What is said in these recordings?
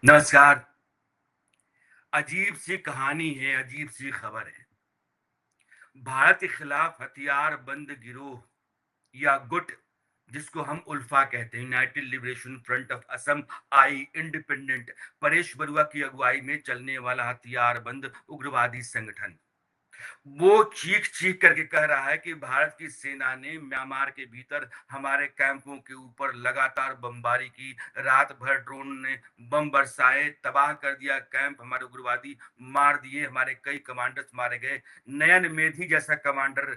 नमस्कार। अजीब सी कहानी है, अजीब सी खबर है। भारत के खिलाफ हथियार बंद गिरोह या गुट, जिसको हम उल्फा कहते हैं, United liberation front of Assam, I independent, Paresh Barua की अगुवाई में चलने वाला हथियार बंद उग्रवादी संगठन, वो चीख-चीख करके कह रहा है कि भारत की सेना ने म्यांमार के भीतर हमारे कैंपों के ऊपर लगातार बमबारी की, रात भर ड्रोन ने बम बरसाए, तबाह कर दिया कैंप, हमारे उग्रवादी मार दिए, हमारे कई कमांडर्स मारे गए। नयन मेधी जैसा कमांडर,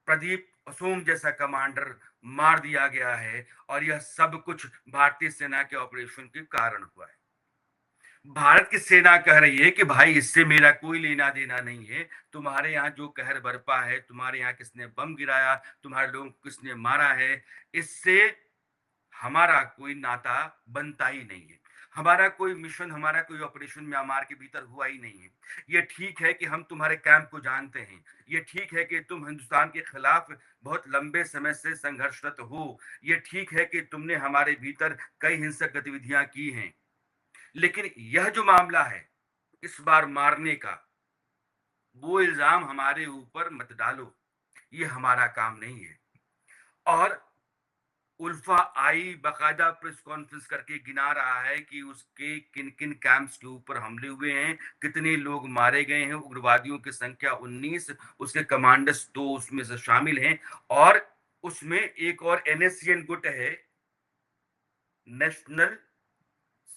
प्रदीप असोम जैसा कमांडर मार दिया गया है और यह सब कुछ भारतीय सेना के ऑपरेशन के कारण हुआ है। भारत की सेना कह रही है कि भाई इससे मेरा कोई लेना देना नहीं है। तुम्हारे यहाँ जो कहर बरपा है, तुम्हारे यहाँ किसने बम गिराया, तुम्हारे लोगों को किसने मारा है, इससे हमारा कोई नाता बनता ही नहीं है। हमारा कोई मिशन, हमारा कोई ऑपरेशन म्यांमार के भीतर हुआ ही नहीं है। ये ठीक है कि हम तुम्हारे कैंप को जानते हैं। ये ठीक है कि तुम हिंदुस्तान के खिलाफ बहुत लंबे समय से संघर्षरत हो। ये ठीक है कि तुमने हमारे भीतर कई हिंसक गतिविधियां की हैं। लेकिन यह जो मामला है, इस बार मारने का, वो इल्ज़ाम हमारे ऊपर मत डालो, ये हमारा काम नहीं है। और उल्फा आई बाकायदा प्रेस कॉन्फ्रेंस करके गिना रहा है कि उसके किन-किन कैंप्स के ऊपर हमले हुए हैं, कितने लोग मारे गए हैं, उग्रवादियों की संख्या 19, उसके कमांडर्स 2 उसमें से शामिल हैं और उसमें एक और एनएससीएन गुट है, national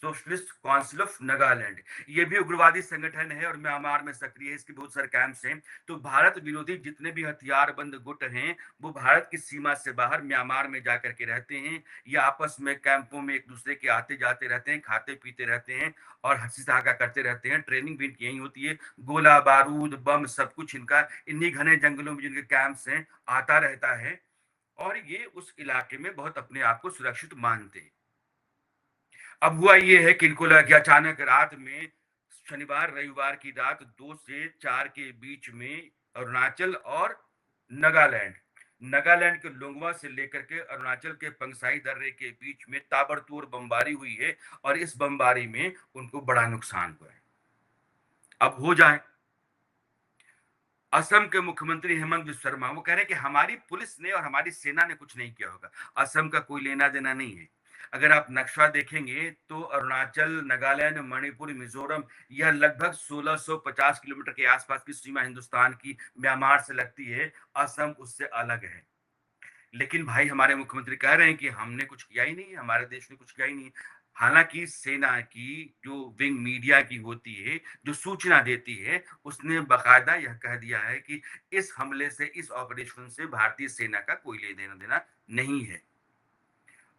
socialist council of Nagaland. ये भी उग्रवादी संगठन है और म्यांमार में सक्रिय है, इसके बहुत सारे कैंप्स हैं। तो भारत विरोधी जितने भी हथियारबंद गुट हैं, वो भारत की सीमा से बाहर म्यांमार में जाकर के रहते हैं। ये आपस में कैंपों में एक दूसरे के आते जाते रहते हैं, खाते पीते रहते हैं और हंसी ठहाका करते रहते हैं। ट्रेनिंग भी इनकी यही होती है। गोला बारूद बम सब कुछ इनका इन्हीं घने जंगलों में जिनके कैंप्स हैं आता रहता है और ये उस इलाके में बहुत अपने आप को सुरक्षित मानते हैं। अब हुआ ये है कि इनको लगा कि अचानक रात में, शनिवार रविवार की रात 2 से 4 के बीच में अरुणाचल और नागालैंड, नागालैंड के लोंगवा से लेकर के अरुणाचल के पंगसाई दर्रे के बीच में ताबड़तोड़ बमबारी हुई है और इस बमबारी में उनको बड़ा नुकसान हुआ है। अब हो जाए, असम के मुख्यमंत्री हेमंत बिस्वा शर्मा वो कह रहे हैं कि हमारी पुलिस ने और हमारी सेना ने कुछ नहीं किया होगा। असम का कोई लेना देना नहीं है। अगर आप नक्शा देखेंगे तो अरुणाचल, नागालैंड, मणिपुर, मिजोरम, यह लगभग 1650 किलोमीटर के आसपास की सीमा हिंदुस्तान की म्यांमार से लगती है। असम उससे अलग है। लेकिन भाई हमारे मुख्यमंत्री कह रहे हैं कि हमने कुछ किया ही नहीं है, हमारे देश ने कुछ किया ही नहीं है। हालांकि सेना की जो विंग मीडिया की होती है, जो सूचना देती है, उसने बाकायदा यह कह दिया है कि इस हमले से, इस ऑपरेशन से भारतीय सेना का कोई लेना देना नहीं है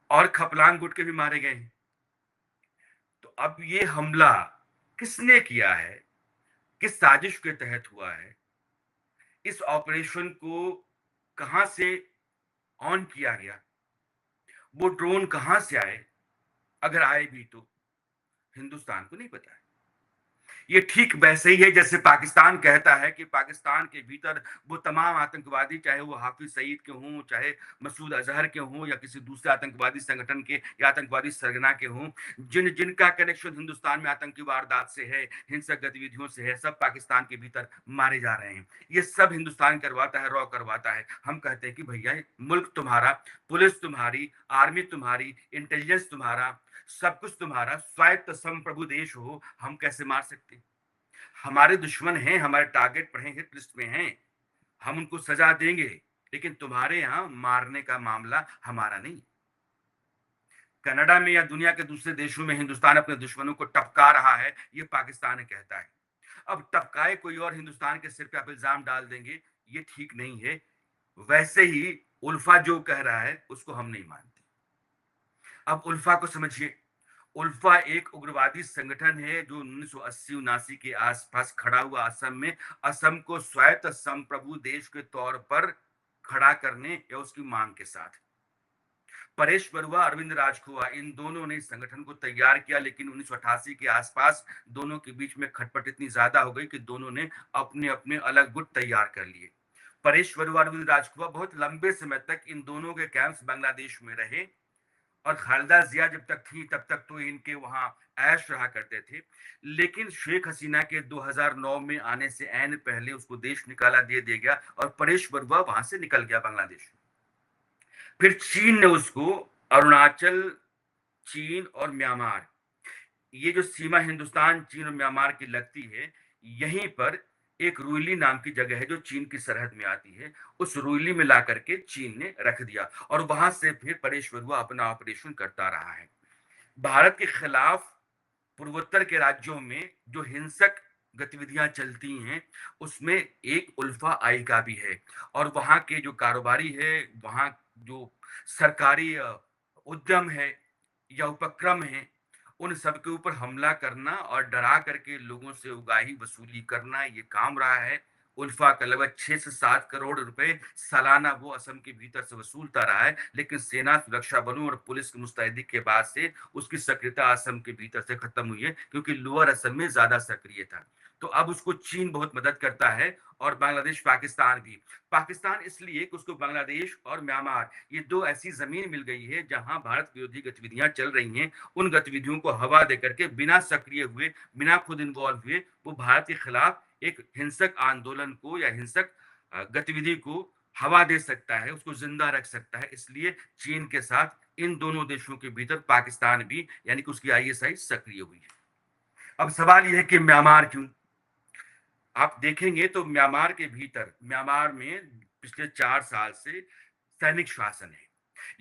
और खपलांग गुट के भी मारे गए हैं। तो अब ये हमला किसने किया है, किस साजिश के तहत हुआ है, इस ऑपरेशन को कहां से ऑन किया गया, वो ड्रोन कहां से आए, अगर आए भी तो हिंदुस्तान को नहीं पता है। ये ठीक वैसे ही है जैसे पाकिस्तान कहता है कि पाकिस्तान के भीतर वो तमाम आतंकवादी, चाहे वो हाफिज सईद के हों, चाहे मसूद अजहर के हों या किसी दूसरे आतंकवादी संगठन के या आतंकवादी सरगना के हों, जिनका कनेक्शन हिंदुस्तान में आतंकी वारदात से है, हिंसक गतिविधियों से है, सब पाकिस्तान के भीतर मारे जा रहे हैं। ये सब हिंदुस्तान करवाता है, रॉ करवाता है। हम कहते हैं कि भैया मुल्क तुम्हारा, पुलिस तुम्हारी, आर्मी तुम्हारी, इंटेलिजेंस तुम्हारा, सब कुछ तुम्हारा, स्वायत्त संप्रभु देश हो, हम कैसे मार सकते? हमारे दुश्मन हैं, हमारे टारगेट पर हैं, हिट लिस्ट में हैं, हम उनको सजा देंगे, लेकिन तुम्हारे यहां मारने का मामला हमारा नहीं। कनाडा में या दुनिया के दूसरे देशों में हिंदुस्तान अपने दुश्मनों को टपका रहा है, ये पाकिस्तान कहता है। अब टपकाए कोई और हिंदुस्तान के सिर पे आप इल्जाम डाल देंगे, ये ठीक नहीं है। वैसे ही उल्फा जो कह रहा है उसको हम नहीं मानते। अब उल्फा को समझिए। उल्फा एक उग्रवादी संगठन है जो 1980-79 के आसपास खड़ा हुआ असम में, असम को स्वायत्त संप्रभु देश के तौर पर खड़ा करने या उसकी मांग के साथ। परेश बरुआ, अरविंद राजखुआ, इन दोनों ने इस संगठन को तैयार किया, लेकिन 1988 के आसपास दोनों के बीच में खटपट इतनी ज्यादा हो गई कि दोनों ने अपने अपने अलग गुट तैयार कर लिए। परेश बरुआ, अरविंद राजखुआ बहुत लंबे समय तक इन दोनों के कैंप्स बांग्लादेश में रहे और खालिदा जिया जब तक थी तब तक तो इनके वहाँ ऐश रहा करते थे। लेकिन शेख हसीना के 2009 में आने से ऐन पहले उसको देश निकाला दे दिया गया और परेश बरुआ वहां से निकल गया बांग्लादेश। फिर चीन ने उसको अरुणाचल, चीन और म्यांमार, ये जो सीमा हिंदुस्तान, चीन और म्यांमार की लगती है, यहीं पर एक रुइली नाम की जगह है जो चीन की सरहद में आती है। उस रुइली में ला करके चीन ने रख दिया और वहां से फिर परेश बरुआ अपना ऑपरेशन करता रहा है। भारत के खिलाफ पूर्वोत्तर के राज्यों में जो हिंसक गतिविधियां चलती हैं, उसमें एक उल्फा आई का भी है। और वहां के जो कारोबारी है, वहां जो सरकारी उद्यम है या उपक्रम है, उन सब के ऊपर हमला करना और डरा करके लोगों से उगाही वसूली करना, ये काम रहा है। उल्फा का लगभग 6 से 7 करोड़ रुपए सालाना वो असम के भीतर से वसूलता रहा है, लेकिन सेना, सुरक्षा बलों और पुलिस की मुस्तैदी के बाद से उसकी सक्रियता असम के भीतर से खत्म हुई है, क्योंकि लोअर असम में ज्यादा सक्रिय था। तो अब उसको चीन बहुत मदद करता है और बांग्लादेश, पाकिस्तान भी। पाकिस्तान इसलिए कि उसको बांग्लादेश और म्यांमार, ये दो ऐसी जमीन मिल गई है जहां भारत विरोधी गतिविधियां चल रही हैं। उन गतिविधियों को हवा दे करके बिना सक्रिय हुए, बिना खुद इन्वॉल्व हुए, वो भारत के खिलाफ एक हिंसक आंदोलन को या हिंसक गतिविधि को हवा दे सकता है, उसको जिंदा रख सकता है। इसलिए चीन के साथ इन दोनों देशों के भीतर पाकिस्तान भी, यानी कि उसकी आईएसआई सक्रिय हुई है। अब सवाल यह है कि म्यांमार क्यों? आप देखेंगे तो म्यांमार के भीतर, म्यांमार में पिछले 4 साल से सैनिक शासन है,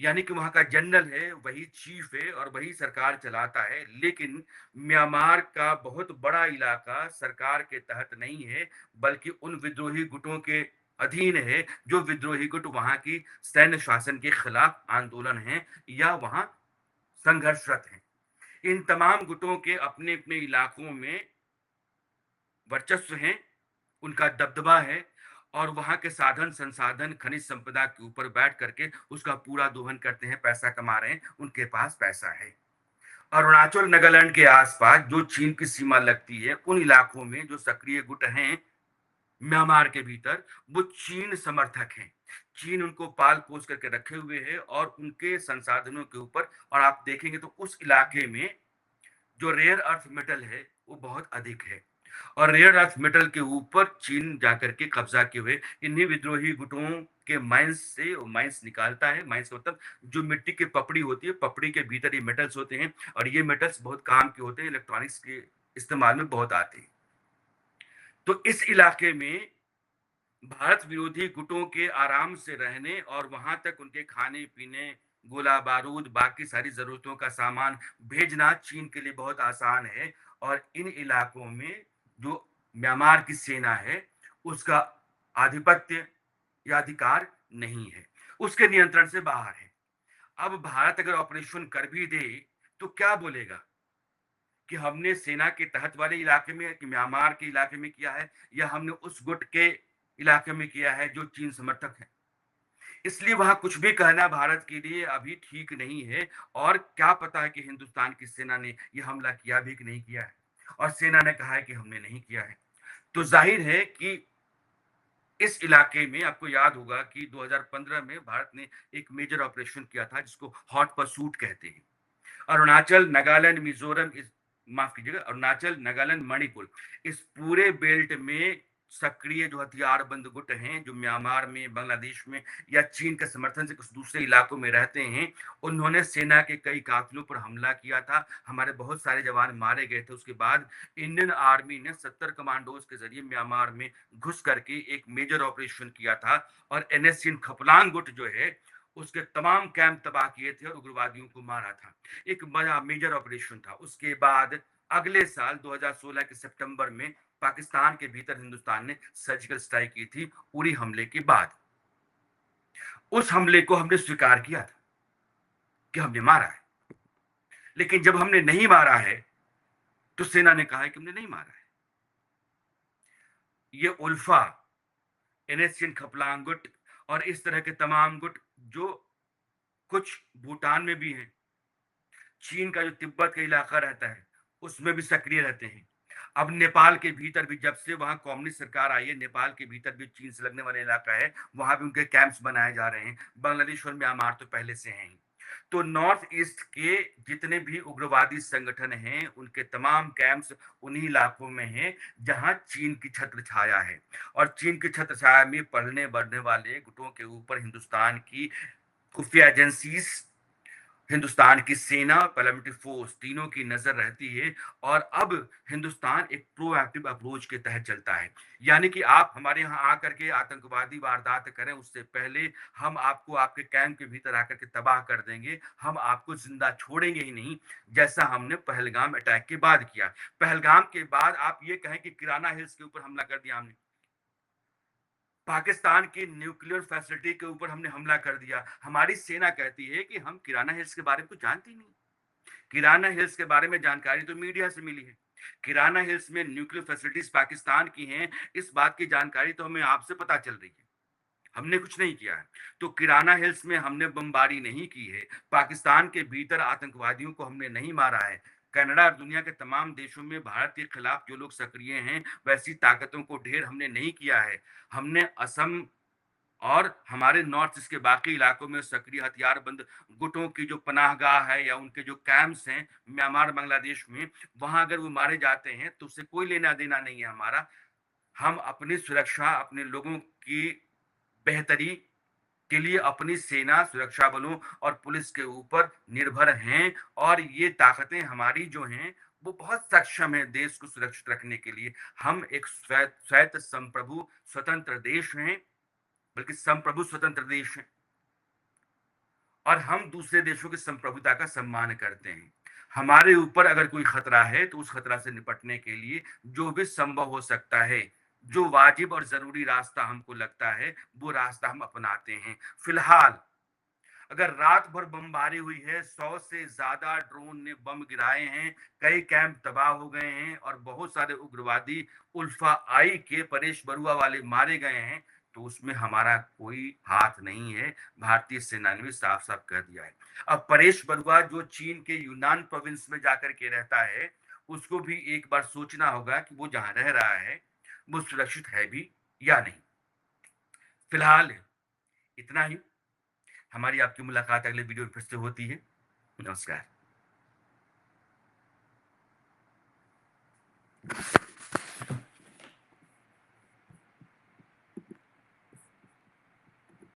यानी कि वहां का जनरल है, वही चीफ है और वही सरकार चलाता है। लेकिन म्यांमार का बहुत बड़ा इलाका सरकार के तहत नहीं है, बल्कि उन विद्रोही गुटों के अधीन है, जो विद्रोही गुट वहां की सैन्य शासन के खिलाफ आंदोलन है या वहां संघर्षरत हैं। इन तमाम गुटों के अपने अपने इलाकों में वर्चस्व है, उनका दबदबा है और वहां के साधन संसाधन, खनिज संपदा के ऊपर बैठ करके उसका पूरा दोहन करते हैं, पैसा कमा रहे हैं, उनके पास पैसा है। अरुणाचल, नागालैंड के आसपास जो चीन की सीमा लगती है, उन इलाकों में जो सक्रिय गुट हैं म्यांमार के भीतर, वो चीन समर्थक हैं। चीन उनको पाल पोस करके रखे हुए है और उनके संसाधनों के ऊपर, और आप देखेंगे तो उस इलाके में जो रेयर अर्थ मेटल है वो बहुत अधिक है और रेयर अर्थ मेटल के ऊपर चीन जाकर के कब्जा किए हुए इन्हीं विद्रोही गुटों के माइंस से माइंस निकालता है। माइंस का मतलब जो मिट्टी की पपड़ी होती है, पपड़ी के भीतर ये मेटल्स होते हैं और ये मेटल्स बहुत काम के होते हैं, इलेक्ट्रॉनिक्स के इस्तेमाल में बहुत आते हैं। तो इस इलाके में भारत विरोधी गुटों के आराम से रहने और वहां तक उनके खाने पीने, गोला बारूद, बाकी सारी जरूरतों का सामान भेजना चीन के लिए बहुत आसान है। और इन इलाकों में जो म्यांमार की सेना है, उसका आधिपत्य या अधिकार नहीं है, उसके नियंत्रण से बाहर है। अब भारत अगर ऑपरेशन कर भी दे तो क्या बोलेगा कि हमने सेना के तहत वाले इलाके में, कि म्यांमार के इलाके में किया है, या हमने उस गुट के इलाके में किया है जो चीन समर्थक है। इसलिए वहां कुछ भी कहना भारत के लिए अभी ठीक नहीं है। और क्या पता है कि हिंदुस्तान की सेना ने यह हमला किया भी कि नहीं किया है, और सेना ने कहा है कि हमने नहीं किया है। तो जाहिर है कि इस इलाके में आपको याद होगा कि 2015 में भारत ने एक मेजर ऑपरेशन किया था जिसको हॉट परसूट कहते हैं। अरुणाचल, नागालैंड, मिजोरम, इस, माफ कीजिएगा, अरुणाचल, नागालैंड, मणिपुर, इस पूरे बेल्ट में सक्रिय जो हथियारबंद गुट हैं, जो म्यांमार में, बांग्लादेश में या चीन के समर्थन से कुछ दूसरे इलाकों में रहते हैं, उन्होंने सेना के कई काफिलों पर हमला किया था। हमारे बहुत सारे जवान मारे गए थे। उसके बाद इंडियन आर्मी ने 70 कमांडोज के जरिए म्यांमार में घुस करके एक मेजर ऑपरेशन किया था और एनएससी खपलांग गुट जो है, उसके तमाम कैंप तबाह किए थे और उग्रवादियों को मारा था। एक बड़ा मेजर ऑपरेशन था। उसके बाद अगले साल 2016 के सितंबर में पाकिस्तान के भीतर हिंदुस्तान ने सर्जिकल स्ट्राइक की थी उरी हमले के बाद। उस हमले को हमने स्वीकार किया था कि हमने मारा है, लेकिन जब हमने नहीं मारा है तो सेना ने कहा है कि हमने नहीं मारा है। ये उल्फा, एनएससीएन खपलांग गुट और इस तरह के तमाम गुट जो कुछ भूटान में भी हैं, चीन का जो तिब्बत का इलाका रहता है उसमें भी सक्रिय रहते हैं। अब नेपाल के भीतर भी, जब से वहां कम्युनिस्ट सरकार आई है, नेपाल के भीतर भी चीन से लगने वाला इलाका है, वहां भी उनके कैंप्स बनाए जा रहे हैं। बांग्लादेश और म्यांमार तो पहले से हैं ही। तो नॉर्थ ईस्ट के जितने भी उग्रवादी संगठन हैं, उनके तमाम कैंप्स उन्हीं इलाकों में हैं, जहां चीन की छत्र छाया है। और चीन की छत्र छाया में पलने-बढ़ने वाले गुटों के ऊपर हिंदुस्तान की खुफिया एजेंसीज़, हिंदुस्तान की सेना, पैरामिलिट्री फोर्स तीनों की नज़र रहती है। और अब हिंदुस्तान एक प्रोएक्टिव अप्रोच के तहत चलता है। यानी कि आप हमारे यहाँ आकर के आतंकवादी वारदात करें, उससे पहले हम आपको आपके कैंप के भीतर आकर के तबाह कर देंगे। हम आपको ज़िंदा छोड़ेंगे ही नहीं, जैसा हमने पहलगाम अटैक के बाद किया। पहलगाम के बाद आप ये कहें कि किराना हिल्स के ऊपर हमला कर दिया हमने। पाकिस्तान की न्यूक्लियर फैसिलिटी के ऊपर हमने हमला कर दिया। हमारी सेना कहती है कि हम किराना हिल्स के बारे में कुछ जानते ही नहीं। किराना हिल्स के बारे में जानकारी तो मीडिया से मिली है। किराना हिल्स में न्यूक्लियर फैसिलिटीज पाकिस्तान की हैं, इस बात की जानकारी तो हमें आपसे पता चल रही है। हमने कुछ नहीं किया है। तो किराना हिल्स में हमने बमबारी नहीं की है। पाकिस्तान के भीतर आतंकवादियों को हमने नहीं मारा है। कनाडा और दुनिया के तमाम देशों में भारत के खिलाफ जो लोग सक्रिय हैं, वैसी ताकतों को ढेर हमने नहीं किया है। हमने असम और हमारे नॉर्थ ईस्ट के बाकी इलाकों में सक्रिय हथियारबंद गुटों की जो पनाहगाह है या उनके जो कैंप्स हैं म्यांमार, बांग्लादेश में, वहां अगर वो मारे जाते हैं तो उससे कोई लेना देना नहीं है हमारा। हम अपनी सुरक्षा, अपने लोगों की बेहतरी के लिए अपनी सेना, सुरक्षा बलों और पुलिस के ऊपर निर्भर हैं। और ये ताकतें हमारी जो हैं, वो बहुत सक्षम हैं देश को सुरक्षित रखने के लिए। हम एक स्वायत्त संप्रभु स्वतंत्र देश हैं, बल्कि संप्रभु स्वतंत्र देश हैं। और हम दूसरे देशों की संप्रभुता का सम्मान करते हैं। हमारे ऊपर अगर कोई खतरा है तो उस खतरा से निपटने के लिए जो भी संभव हो सकता है, जो वाजिब और ज़रूरी रास्ता हमको लगता है, वो रास्ता हम अपनाते हैं। फिलहाल अगर रात भर बमबारी हुई है, 100 से ज़्यादा ड्रोन ने बम गिराए हैं, कई कैंप तबाह हो गए हैं और बहुत सारे उग्रवादी उल्फा आई के परेश बरुआ वाले मारे गए हैं, तो उसमें हमारा कोई हाथ नहीं है। भारतीय सेना ने भी साफ-साफ कह दिया है। अब परेश बरुआ जो चीन के यूनान प्रोविंस में जाकर के रहता है, उसको भी एक बार सोचना होगा कि वो जहाँ रह रहा है, वो सुरक्षित है भी या नहीं। फिलहाल इतना ही। हमारी आपकी मुलाकात अगले वीडियो में फिर से होती है। नमस्कार।